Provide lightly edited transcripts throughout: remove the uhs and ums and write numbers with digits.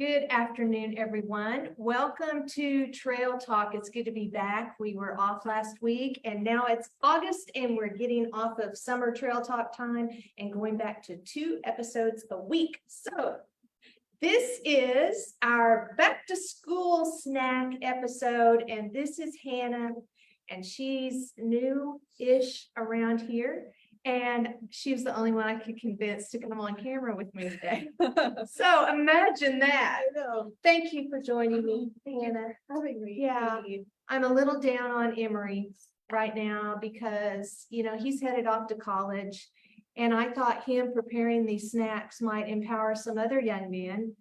Good afternoon, everyone. Welcome to Trail Talk. It's good to be back. We were off last week and now it's August and we're getting off of summer Trail Talk time and going back to 2 episodes a week. So this is our back to school snack episode, and this is Hannah, and she's new-ish around here. And she was the only one I could convince to come on camera with me today. So imagine that. I know. Thank you for joining me, Hannah. Having me. Yeah. I'm a little down on Emory right now because, he's headed off to college. And I thought him preparing these snacks might empower some other young men,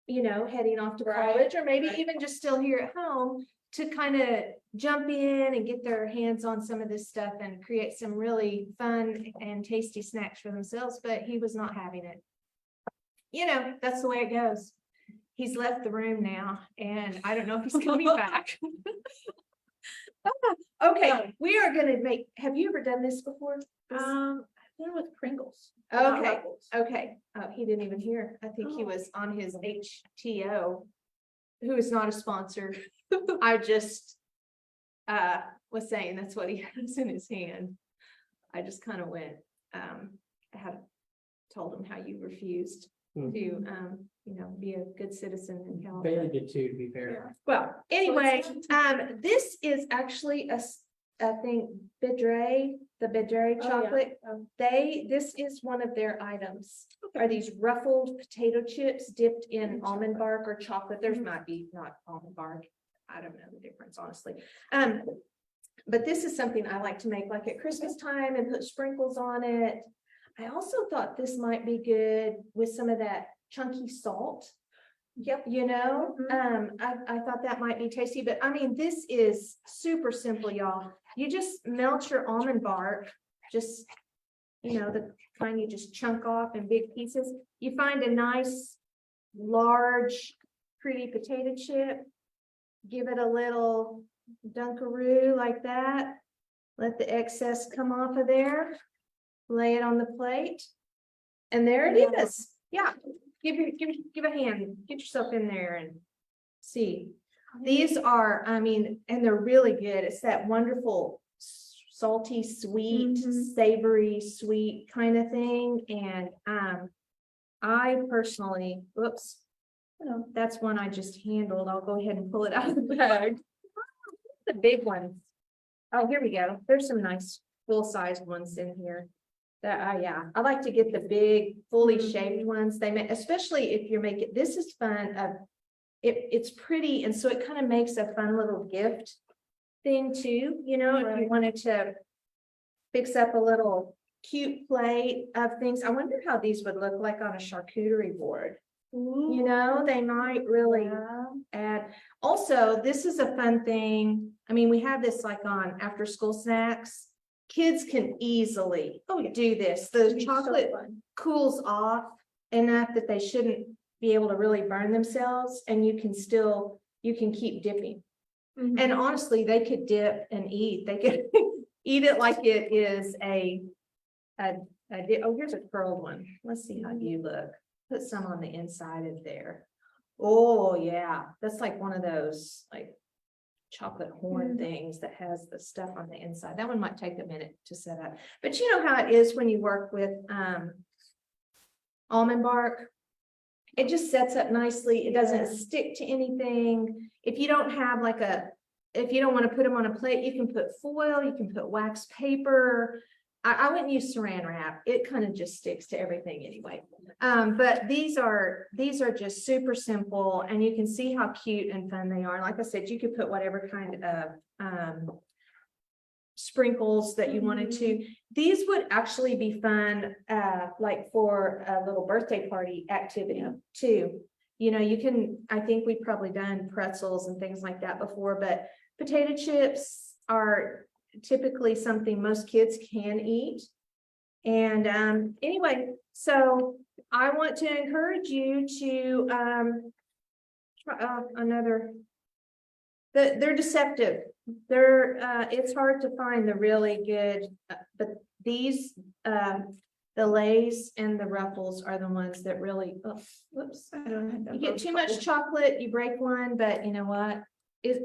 heading off to Right, college, or maybe right. even just still here at home to kind of jump in and get their hands on some of this stuff and create some really fun and tasty snacks for themselves. But he was not having it. That's the way it goes. He's left the room now, and I don't know if he's coming back. Okay, we are going to have you ever done this before? I've done with Pringles. not Okay, Ruffles. okay. He didn't even hear. I think he Oh. was on his HTO, who is not a sponsor. I just was saying that's what he has in his hand. I just kind of went, I had told him how you refused to, be a good citizen in Bailey California. did too, to be fair. Well, anyway, it's this is actually I think the Bidre Oh, yeah. chocolate. This is one of their items. Are these ruffled potato chips dipped in almond bark or chocolate? There's Mhm. might be not almond bark. I don't know the difference, honestly. But this is something I like to make like at Christmas time and put sprinkles on it. I also thought this might be good with some of that chunky salt. Yep. I thought that might be tasty, but I mean, this is super simple, y'all. You just melt your almond bark, just, the kind you just chunk off in big pieces. You find a nice, large, pretty potato chip. Give it a little Dunkaroo like that. Let the excess come off of there. Lay it on the plate. And there it Yeah. is. Yeah. Give a hand. Get yourself in there and see. These are, and they're really good. It's that wonderful salty, sweet, Mhm. savory, sweet kind of thing. And I personally, that's one I just handled. I'll go ahead and pull it out of the bag. The big ones. Oh, here we go. There's some nice full-size ones in here. That, yeah, I like to get the big, fully shaped ones. They make, especially if you're making, this is fun. It's pretty, and so it kind of makes a fun little gift thing too. If you Right. wanted to fix up a little cute plate of things. I wonder how these would look like on a charcuterie board. They might really Yeah. add. Also, this is a fun thing. We have this like on after school snacks. Kids can easily do this. The It'd be so chocolate fun. cools off enough that they shouldn't be able to really burn themselves, and you can keep dipping. Mhm. And honestly, they could dip and eat. They could eat it like it is here's a curled one. Let's see how you look. Put some on the inside of there. Oh, yeah. That's like one of those like chocolate horn things that has the stuff on the inside. That one might take a minute to set up. But you know how it is when you work with almond bark. It just sets up nicely. It doesn't Yeah. stick to anything. If you don't have if you don't want to put them on a plate, you can put foil, you can put wax paper. I wouldn't use saran wrap. It kind of just sticks to everything anyway. But these are just super simple, and you can see how cute and fun they are. Like I said, you could put whatever kind of sprinkles that you wanted to. These would actually be fun, like for a little birthday party activity too. I think we've probably done pretzels and things like that before, but potato chips are typically something most kids can eat. And anyway, so I want to encourage you to try they're deceptive. It's hard to find the really good, but these The Lay's and the Ruffles are the ones that really, oh, whoops. I don't have that. You get too much chocolate, you break one, but you know what? Is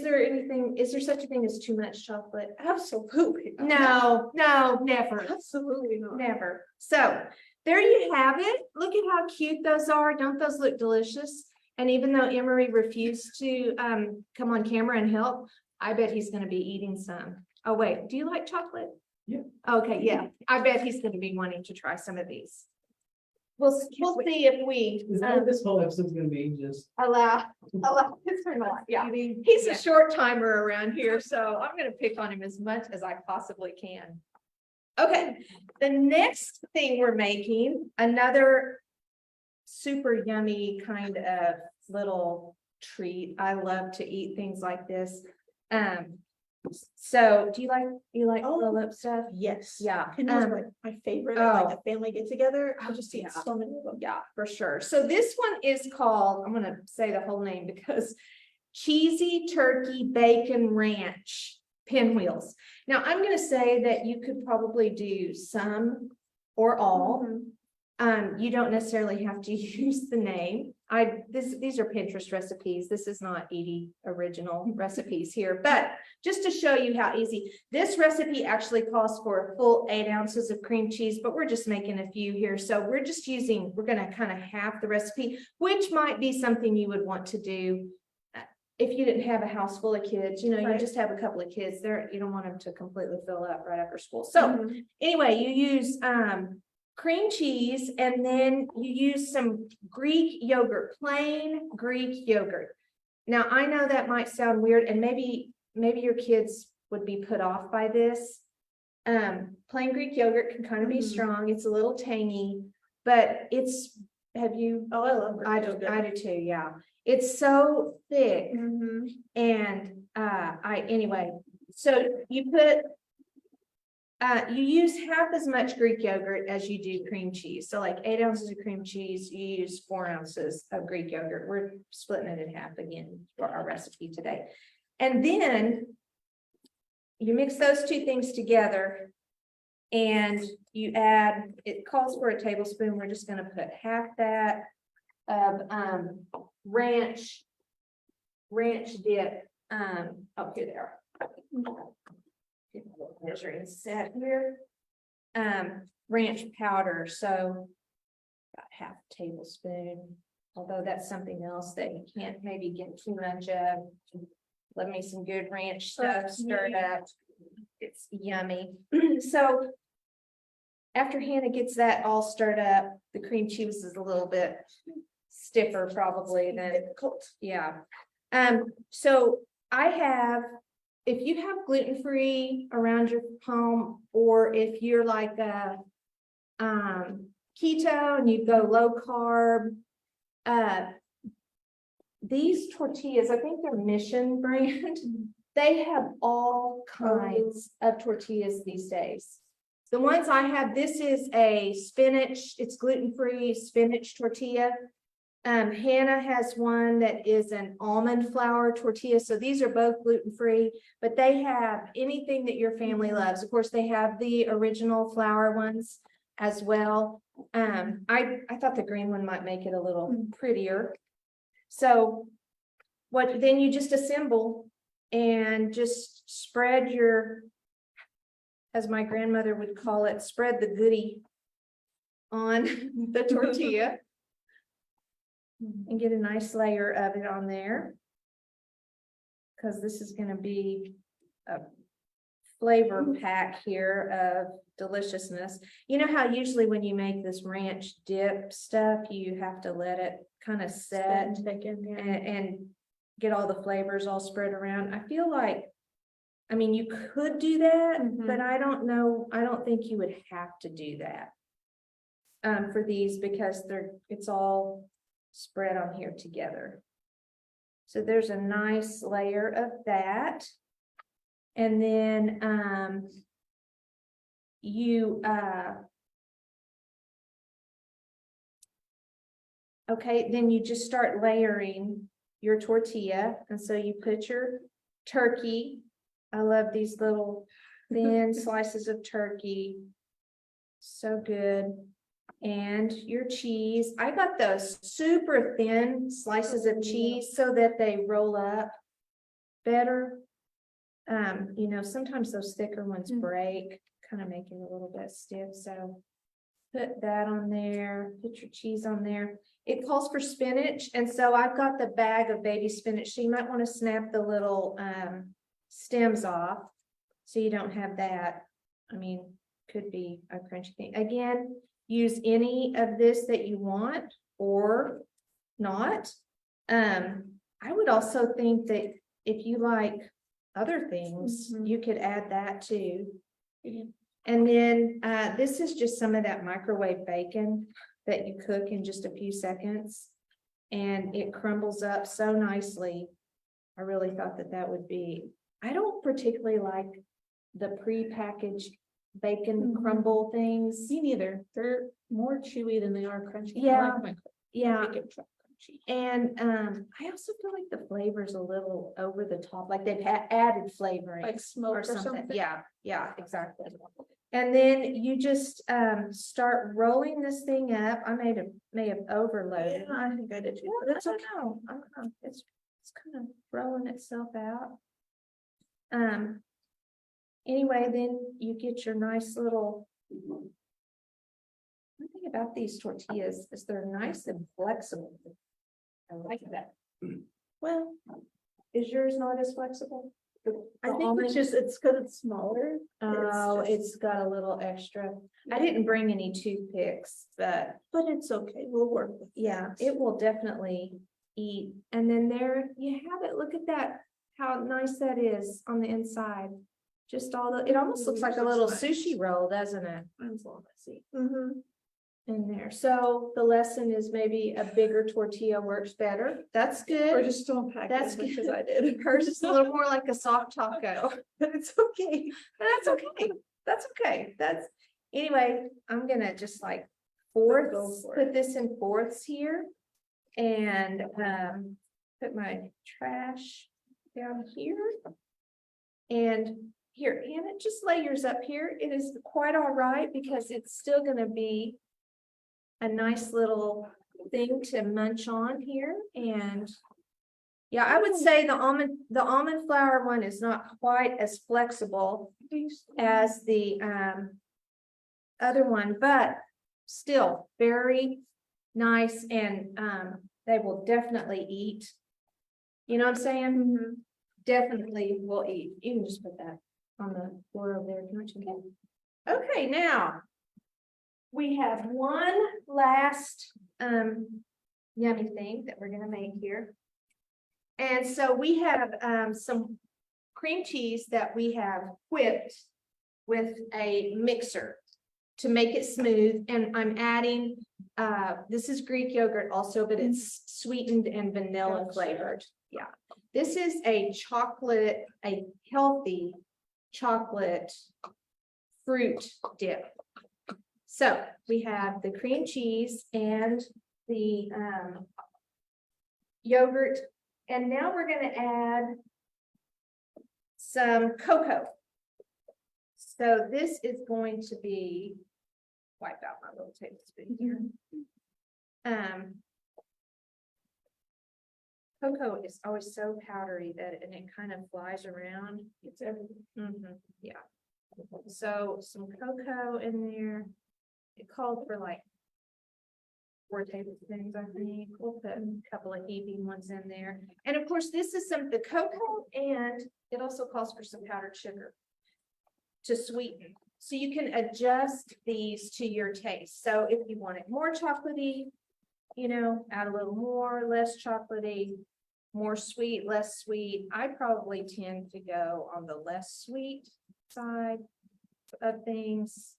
there such a thing as too much chocolate? Absolutely. No, never. Absolutely not. Never. So there you have it. Look at how cute those are. Don't those look delicious? And even though Emery refused to come on camera and help, I bet he's going to be eating some. Oh, wait, do you like chocolate? Yeah. Okay, yeah. I bet he's going to be wanting to try some of these. We'll see if we Is that what this whole episode's gonna be, just? allow this or not. Yeah. He's a short timer around here, so I'm gonna pick on him as much as I possibly can. Okay, the next thing we're making, another super yummy kind of little treat. I love to eat things like this. So do you like Oh. roll up stuff? Yes. Yeah. Pinwheels are my favorite, and like oh. a family get together, I'll just eat Yeah. so many of them. Yeah, for sure. So this one is called, I'm gonna say the whole name because Cheesy Turkey Bacon Ranch Pinwheels. Now, I'm gonna say that you could probably do some or all. You don't necessarily have to use the name. These are Pinterest recipes. This is not Edie original recipes here, but just to show you how easy. This recipe actually calls for a full 8 ounces of cream cheese, but we're just making a few here. So we're gonna kind of half the recipe, which might be something you would want to do if you didn't have a house full of kids. You Right. just have a couple of kids there. You don't want them to completely fill up right after school. So Mhm. anyway, you use cream cheese, and then you use some Greek yogurt, plain Greek yogurt. Now, I know that might sound weird, and maybe your kids would be put off by this. Plain Greek yogurt can kind of be Mhm. strong. It's a little tangy, but have you? Oh, I love Greek I yogurt. do too, yeah. It's so thick. Mhm. And anyway, so you use half as much Greek yogurt as you do cream cheese. So like 8 ounces of cream cheese, you use 4 ounces of Greek yogurt. We're splitting it in half again for our recipe today. And then you mix those two things together and you add, it calls for a tablespoon. We're just gonna put half that of ranch dip. Oh, here they are. Measuring set here. Ranch powder, so about half a tablespoon, although that's something else that you can't maybe get too much of. Love me some good ranch stuff stirred up. It's yummy. So after Hannah gets that all stirred up, the cream cheese is a little bit stiffer probably than Difficult. yeah. So if you have gluten-free around your home, or if you're like a keto and you go low carb, these tortillas, I think they're Mission brand. They have all kinds of tortillas these days. The ones I have, this is a spinach, it's gluten-free spinach tortilla. Hannah has one that is an almond flour tortilla. So these are both gluten-free, but they have anything that your family loves. Of course, they have the original flour ones as well. I thought the green one might make it a little prettier. So then you just assemble and just spread your, as my grandmother would call it, spread the goodie on the tortilla. And get a nice layer of it on there. Because this is going to be a flavor pack here of deliciousness. You know how usually when you make this ranch dip stuff, you have to let it kind of set and get all the flavors all spread around. I feel like, I mean, you could do that, but I don't know. I don't think you would have to do that for these, because it's all spread on here together. So there's a nice layer of that. And then then you just start layering your tortilla. And so you put your turkey. I love these little thin slices of turkey. So good. And your cheese, I got those super thin slices of cheese so that they roll up better. You know, sometimes those thicker ones break, kind of make it a little bit stiff, so. Put that on there, put your cheese on there. It calls for spinach, and so I've got the bag of baby spinach, so you might want to snap the little stems off. So you don't have that. I mean, could be a crunchy thing. Again, use any of this that you want or not. I would also think that if you like other things, Mhm. you could add that too. And then this is just some of that microwave bacon that you cook in just a few seconds. And it crumbles up so nicely. I really thought that that would be, I don't particularly like the prepackaged bacon Mhm. crumble things. Me neither. They're more chewy than they are crunchy. I Yeah, like my Yeah, bacon truck crunchy. and I also feel like the flavor's a little over the top, like they've added flavoring. Like smoke Or or something, something. yeah, exactly. And then you just start rolling this thing up. I may have overloaded. Yeah, I think I did too. Well, But it's I okay. don't know. I don't know. It's kind of rolling itself out. Anyway, then you get your nice little. One thing about these tortillas is they're nice and flexible. I like that. Well, Is yours not as flexible? I think it's just, it's because it's smaller. Oh, just- it's got a little extra. I didn't bring any toothpicks, but But it's okay. We'll work with yeah, that. it will definitely eat. And then there you have it. Look at that, how nice that is on the inside. Just all the, it almost looks like a Looks little nice. sushi roll, doesn't it? Mine's a little messy. Mm-hmm. In there. So the lesson is maybe a bigger tortilla works better. That's Or good. just don't pack That's as much good. as I did. Hers is a little more like a soft taco. But it's okay. But that's okay. That's okay. That's, anyway, I'm gonna just like fourths, Go for put this in fourths here. And put my trash down here. And here, and it just layers up here. It is quite all right because it's still gonna be a nice little thing to munch on here. And yeah, I would say the almond flour one is not quite as flexible as the other one, but still very nice, and they will definitely eat. You know what I'm saying? Mhm. Definitely will eat. You can just put that on the floor over there. Don't you? Okay, now we have one last yummy thing that we're gonna make here. And so we have some cream cheese that we have whipped with a mixer to make it smooth. And I'm adding, this is Greek yogurt also, but it's sweetened and vanilla Gotcha. flavored. Yeah. This is a healthy chocolate fruit dip. So we have the cream cheese and the yogurt. And now we're going to add some cocoa. So this is going to be, wipe out my little tablespoon here. Cocoa is always so powdery that, and it kind of flies around. It's everything. Yeah. So some cocoa in there. It called for like 4 tablespoons, I think. We'll put a couple of heaping ones in there. And of course, this is the cocoa, and it also calls for some powdered sugar to sweeten. So you can adjust these to your taste. So if you want it more chocolatey, you know, add a little more, less chocolatey, more sweet, less sweet. I probably tend to go on the less sweet side of things.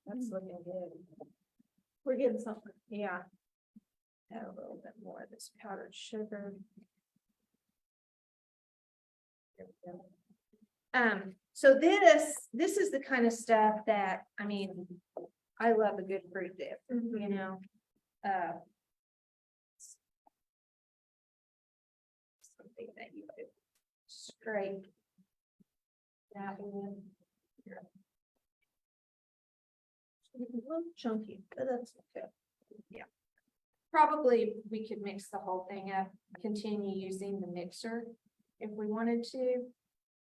That's looking good. We're getting something. Yeah. Add a little bit more of this powdered sugar. There we go. So this is the kind of stuff that, I mean, I love a good fruit dip, you know. Something that you could scrape that with. A little chunky, but that's okay. Probably we could mix the whole thing up, continue using the mixer if we wanted to.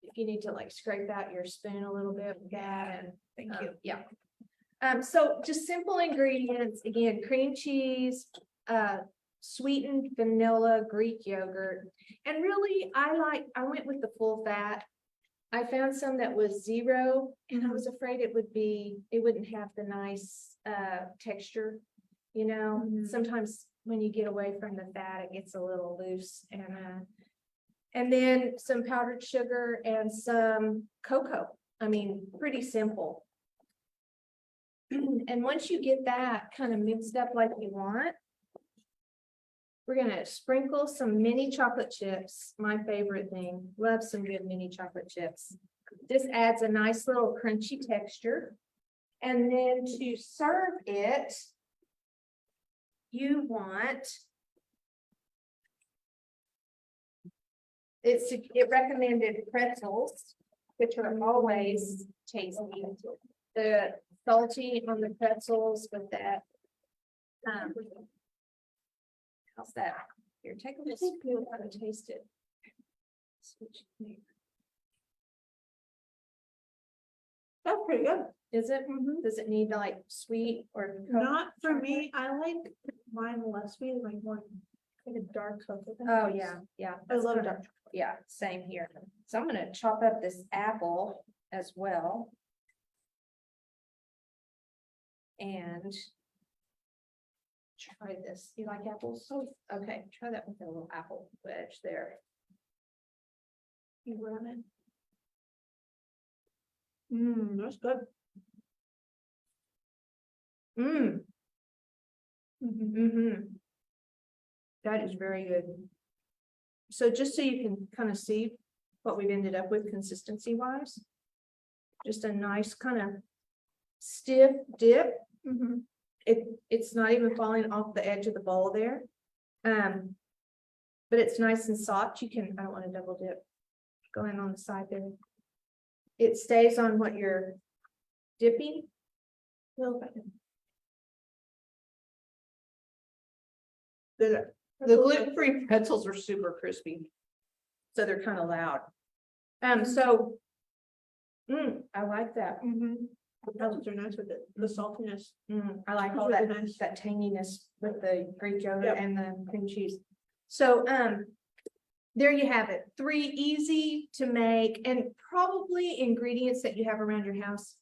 If you need to like scrape out your spoon a little bit with that and. Thank you. Yeah. So just simple ingredients, again, cream cheese, sweetened vanilla, Greek yogurt. And really, I went with the full fat. I found some that was 0 and I was afraid it wouldn't have the nice, texture. You know, Mhm. sometimes when you get away from the fat, it gets a little loose and then some powdered sugar and some cocoa. I mean, pretty simple. And once you get that kind of mixed up like you want, we're gonna sprinkle some mini chocolate chips, my favorite thing. Love some good mini chocolate chips. This adds a nice little crunchy texture. And then to serve it, you want it recommended pretzels, which are always tasty. The salty on the pretzels with that. How's that? Here, take a little spoon and taste it. That's pretty good. Is it? Does it need like sweet or? Not for me, I like mine less sweet, like more like a dark cocoa. Oh, yeah, yeah. I that's love kinda- dark. Yeah, same here. So I'm gonna chop up this apple as well. And try this. You like apples? Oh, okay, try that with a little apple wedge there. You run it. That's good. Mmm. Mm-hmm. That is very good. So just so you can kind of see what we've ended up with consistency wise. Just a nice kind of stiff dip. It's not even falling off the edge of the bowl there. But it's nice and soft. You can, I don't want to double dip. Go in on the side there. It stays on what you're dipping. Little bit. The gluten-free pretzels are super crispy. So they're kind of loud. So. I like that. The pretzels are nice with it, the saltiness. I like all It's that, really nice. that tanginess with the Greek yogurt Yep. and the cream cheese. So, there you have it. 3 easy to make and probably ingredients that you have around your house.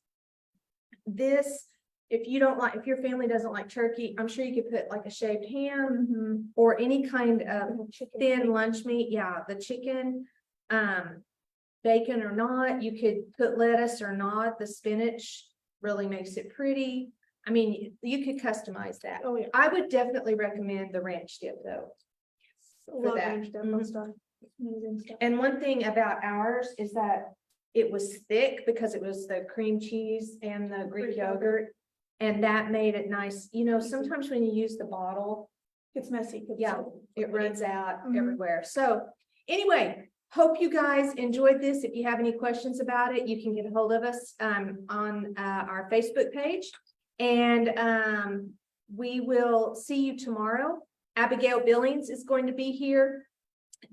This, if your family doesn't like turkey, I'm sure you could put like a shaved ham or any kind of thin lunch meat. Yeah, the chicken, bacon or not, you could put lettuce or not. The spinach really makes it pretty. I mean, you could customize that. Oh, yeah. I would definitely recommend the ranch dip though. Love that. ranch dip and stuff. Amazing stuff. And one thing about ours is that it was thick because it was the cream cheese and the Greek Greek yogurt. And that made it nice. You know, sometimes when you use the bottle, It's messy. 'cause yeah, it's- it runs out Mhm. everywhere. So anyway, hope you guys enjoyed this. If you have any questions about it, you can get a hold of us on our Facebook page. And we will see you tomorrow. Abigail Billings is going to be here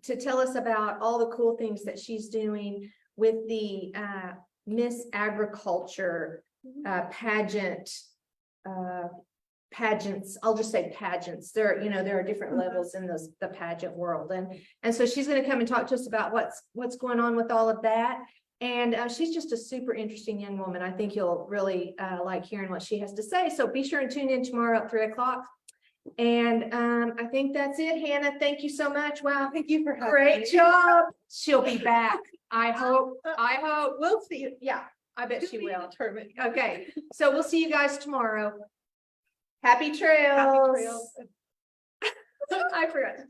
to tell us about all the cool things that she's doing with the Miss Agriculture pageant. Pageants, I'll just say pageants. There are different levels in the pageant world. And so she's gonna come and talk to us about what's going on with all of that. And she's just a super interesting young woman. I think you'll really like hearing what she has to say. So be sure and tune in tomorrow at 3:00. And I think that's it. Hannah, thank you so much. Wow, Thank you for having great me. job. She'll be back. I hope. We'll see. Yeah, I bet To she be will. determined. Okay, so we'll see you guys tomorrow. Happy Happy trails. trails. I forgot to tell.